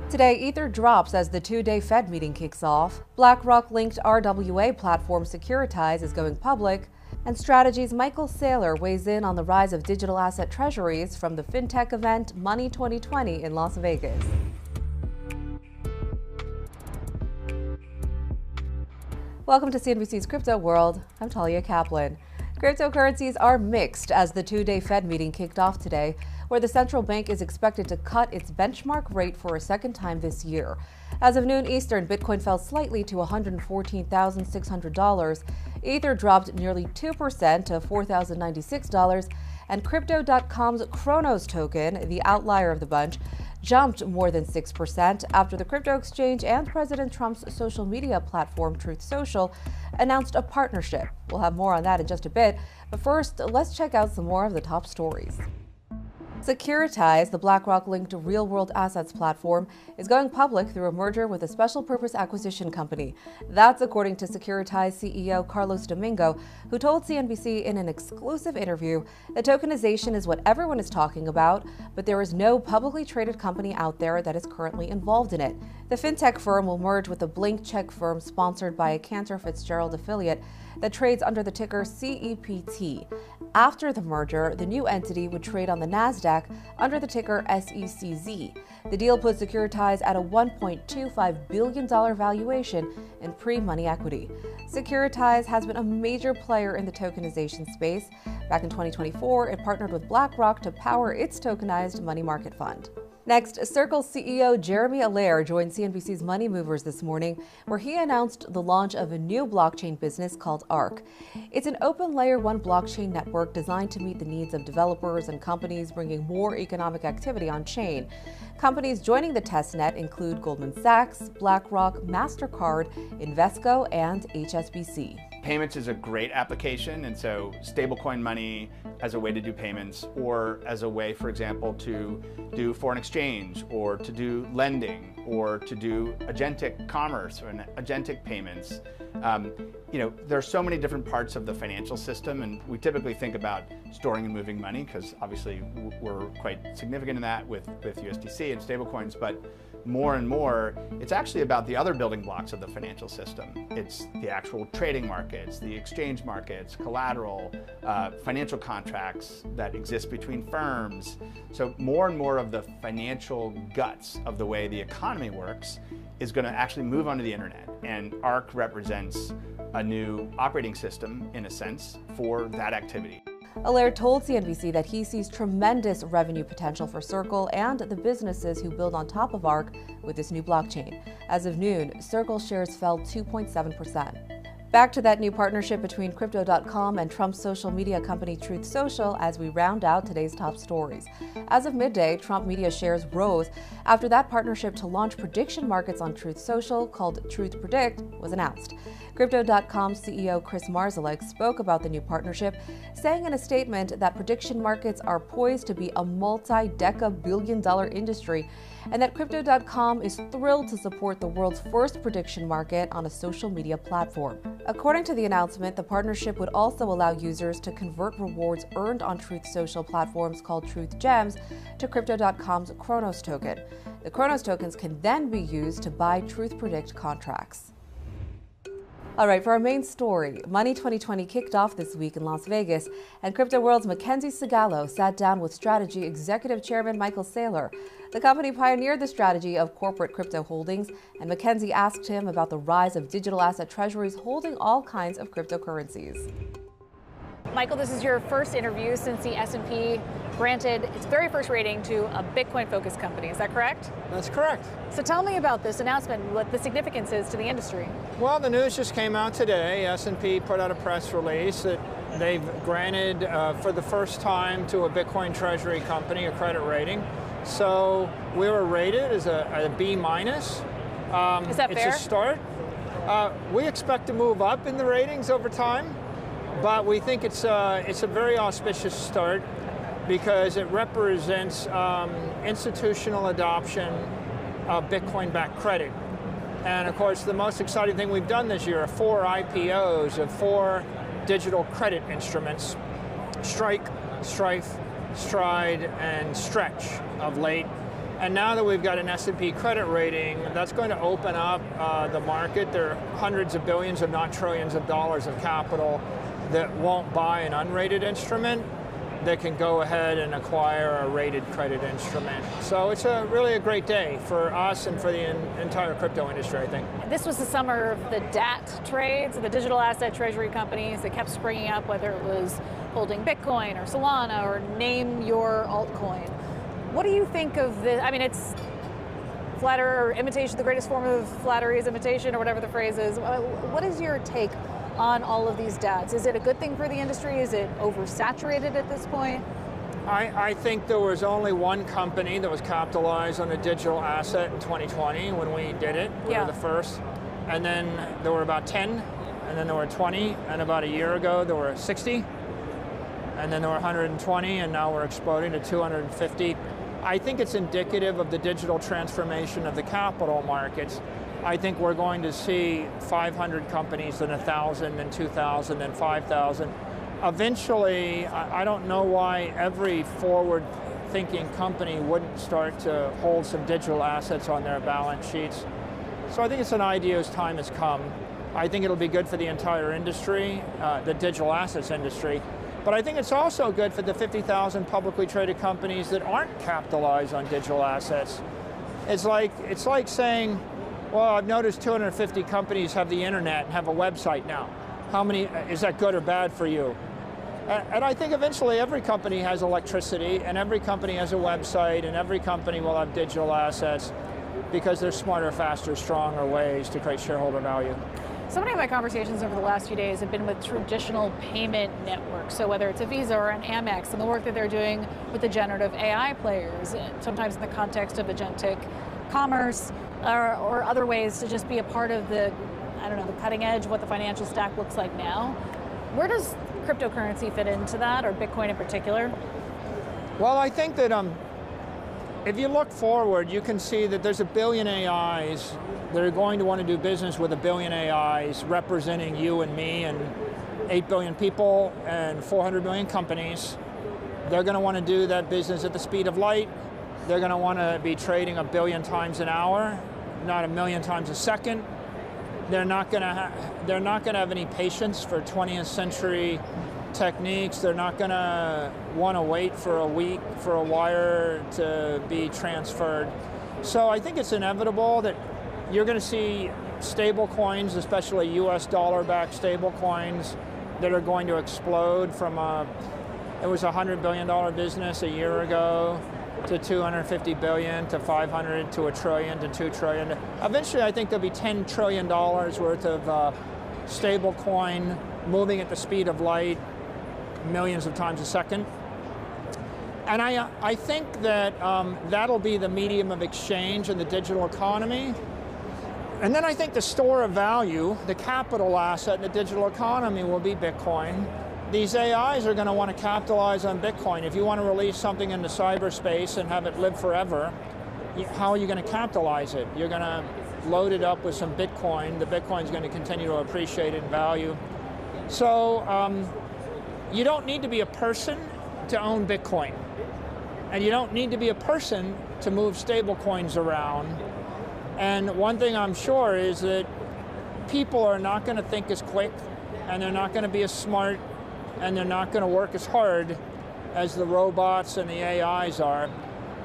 Today, Ether drops as the two-day Fed meeting kicks off. BlackRock-linked RWA platform Securitize is going public. And Strategy's Michael Saylor weighs in on the rise of digital asset treasuries from the fintech event Money 2020 in Las Vegas. Welcome to CNBC's Crypto World. I'm Talia Kaplan. Cryptocurrencies are mixed as the two-day Fed meeting kicked off today, where the central bank is expected to cut its benchmark rate for a second time this year. As of noon Eastern, Bitcoin fell slightly to $114,600. Ether dropped nearly 2% to $4,096, and Crypto.com's Cronos token, the outlier of the bunch, jumped more than 6% after the crypto exchange and President Trump's social media platform Truth Social announced a partnership. We'll have more on that in just a bit, but first, let's check out some more of the top stories. Securitize, the BlackRock-linked real-world assets platform, is going public through a merger with a special-purpose acquisition company. That's according to Securitize CEO Carlos Domingo, who told CNBC in an exclusive interview that tokenization is what everyone is talking about, but there is no publicly traded company out there that is currently involved in it. The fintech firm will merge with a blank check firm sponsored by a Cantor Fitzgerald affiliate that trades under the ticker CEPT. After the merger, the new entity would trade on the Nasdaq under the ticker SECZ. The deal put Securitize at a $1.25 billion valuation in pre-money equity. Securitize has been a major player in the tokenization space. Back in 2024, it partnered with BlackRock to power its tokenized money market fund. Next, Circle CEO Jeremy Allaire joined CNBC's Money Movers this morning, where he announced the launch of a new blockchain business called Arc. It's an open Layer 1 blockchain network designed to meet the needs of developers and companies bringing more economic activity on-chain. Companies joining the testnet include Goldman Sachs, BlackRock, MasterCard, Invesco, and HSBC. Payments is a great application, and so stablecoin money as a way to do payments, or as a way, for example, to do foreign exchange, or to do lending, or to do agentic commerce or agentic payments. There are so many different parts of the financial system, and we typically think about storing and moving money because obviously we're quite significant in that with USDC and stablecoins, but more and more, it's actually about the other building blocks of the financial system. It's the actual trading markets, the exchange markets, collateral, financial contracts that exist between firms. So more and more of the financial guts of the way the economy works is going to actually move onto the internet. And ARC represents a new operating system, in a sense, for that activity. Allaire told CNBC that he sees tremendous revenue potential for Circle and the businesses who build on top of ARC with this new blockchain. As of noon, Circle shares fell 2.7%. Back to that new partnership between Crypto.com and Trump's social media company Truth Social as we round out today's top stories. As of midday, Trump media shares rose after that partnership to launch prediction markets on Truth Social called Truth Predict was announced. Crypto.com CEO Chris Marszalek spoke about the new partnership, saying in a statement that prediction markets are poised to be a multi-deca-billion-dollar industry and that Crypto.com is thrilled to support the world's first prediction market on a social media platform. According to the announcement, the partnership would also allow users to convert rewards earned on Truth Social platforms called Truth Gems to Crypto.com's Cronos token. The Cronos tokens can then be used to buy Truth Predict contracts. All right, for our main story, Money 2020 kicked off this week in Las Vegas, and Crypto World's Mackenzie Sigallo sat down with Strategy Executive Chairman Michael Saylor. The company pioneered the strategy of corporate crypto holdings, and Mackenzie asked him about the rise of digital asset treasuries holding all kinds of cryptocurrencies. Michael, this is your first interview since the S&P granted its very first rating to a Bitcoin-focused company. Is that correct? That's correct. So tell me about this announcement, what the significance is to the industry. Well, the news just came out today. S&P put out a press release that they've granted, for the first time, to a Bitcoin treasury company a credit rating. So we were rated as a B-. Is that fair? It's a start. We expect to move up in the ratings over time, but we think it's a very auspicious start because it represents institutional adoption of Bitcoin-backed credit. And of course, the most exciting thing we've done this year are 4 IPOs of 4 digital credit instruments: Strike, Strife, Stride, and Stretch of late. And now that we've got an S&P credit rating, that's going to open up the market. There are hundreds of billions, if not trillions of dollars of capital that won't buy an unrated instrument that can go ahead and acquire a rated credit instrument. So it's really a great day for us and for the entire crypto industry, I think. This was the summer of the DAT trades, the digital asset treasury companies that kept springing up, whether it was holding Bitcoin or Solana or name your altcoin. What do you think of this? I mean, it's flattery or imitation, the greatest form of flattery is imitation, or whatever the phrase is. What is your take on all of these DATs? Is it a good thing for the industry? Is it oversaturated at this point? I think there was only one company that was capitalized on a digital asset in 2020 when we did it. We were the first. And then there were about 10, and then there were 20, and about a year ago there were 60, and then there were 120, and now we're exploding to 250. I think it's indicative of the digital transformation of the capital markets. I think we're going to see 500 companies, then 1,000, then 2,000, then 5,000. Eventually, I don't know why every forward-thinking company wouldn't start to hold some digital assets on their balance sheets. So I think it's an idea as time has come. I think it'll be good for the entire industry, the digital assets industry. But I think it's also good for the 50,000 publicly traded companies that aren't capitalized on digital assets. It's like saying, well, I've noticed 250 companies have the internet and have a website now. How many, is that good or bad for you? And I think eventually every company has electricity, and every company has a website, and every company will have digital assets because there's smarter, faster, stronger ways to create shareholder value. So many of my conversations over the last few days have been with traditional payment networks. So whether it's a Visa or an Amex, and the work that they're doing with the generative AI players, sometimes in the context of agentic commerce, or other ways to just be a part of the, I don't know, the cutting edge, what the financial stack looks like now. Where does cryptocurrency fit into that, or Bitcoin in particular? Well, I think that if you look forward, you can see that there's 1 billion AIs that are going to want to do business with 1 billion AIs representing you and me and 8 billion people and 400 million companies. They're going to want to do that business at the speed of light. They're going to want to be trading 1 billion times an hour, not 1 million times a second. They're not going to have any patience for 20th century techniques. They're not going to want to wait for a week for a wire to be transferred. So I think it's inevitable that you're going to see stable coins, especially US dollar-backed stable coins, that are going to explode from it was a $100 billion business a year ago to 250 billion to 500 to a trillion to 2 trillion. Eventually, I think there'll be $10 trillion worth of stable coin moving at the speed of light, millions of times a second. And I think that that'll be the medium of exchange in the digital economy. And then I think the store of value, the capital asset in the digital economy will be Bitcoin. These AIs are going to want to capitalize on Bitcoin. If you want to release something into cyberspace and have it live forever, how are you going to capitalize it? You're going to load it up with some Bitcoin. The Bitcoin's going to continue to appreciate in value. So you don't need to be a person to own Bitcoin. And you don't need to be a person to move stable coins around. And one thing I'm sure is that people are not going to think as quick, and they're not going to be as smart, and they're not going to work as hard as the robots and the AIs are.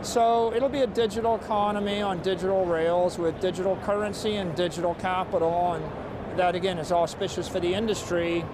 So it'll be a digital economy on digital rails with digital currency and digital capital, and that again is auspicious for the industry,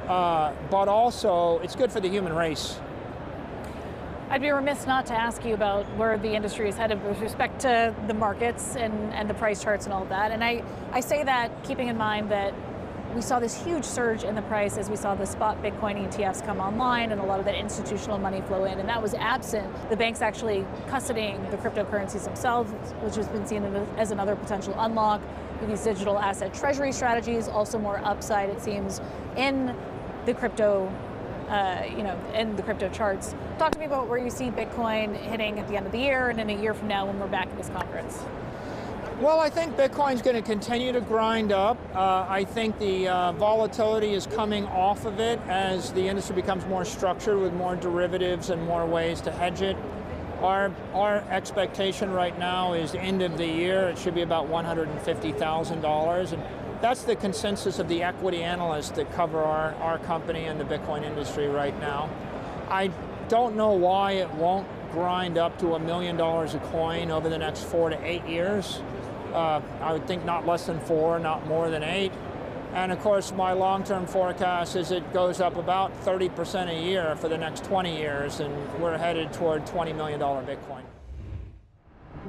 but also it's good for the human race. I'd be remiss not to ask you about where the industry is headed with respect to the markets and the price charts and all of that. And I say that keeping in mind that we saw this huge surge in the price as we saw the spot Bitcoin ETFs come online and a lot of that institutional money flow in, and that was absent the banks actually custodying the cryptocurrencies themselves, which has been seen as another potential unlock. With these digital asset treasury strategies, also more upside, it seems, in the crypto in the crypto charts. Talk to me about where you see Bitcoin hitting at the end of the year and in a year from now when we're back at this conference. Well, I think Bitcoin's going to continue to grind up. I think the volatility is coming off of it as the industry becomes more structured with more derivatives and more ways to hedge it. Our expectation right now is end of the year, it should be about $150,000. And that's the consensus of the equity analysts that cover our company and the Bitcoin industry right now. I don't know why it won't grind up to $1 million a coin over the next 4 to 8 years. I would think not less than 4, not more than 8. And of course, my long-term forecast is it goes up about 30% a year for the next 20 years, and we're headed toward $20 million Bitcoin.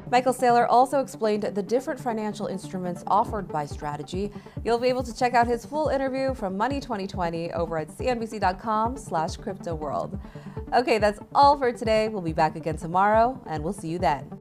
Michael Saylor also explained the different financial instruments offered by Strategy. You'll be able to check out his full interview from Money 2020 over at cnbc.com/cryptoworld. Okay, that's all for today. We'll be back again tomorrow, and we'll see you then.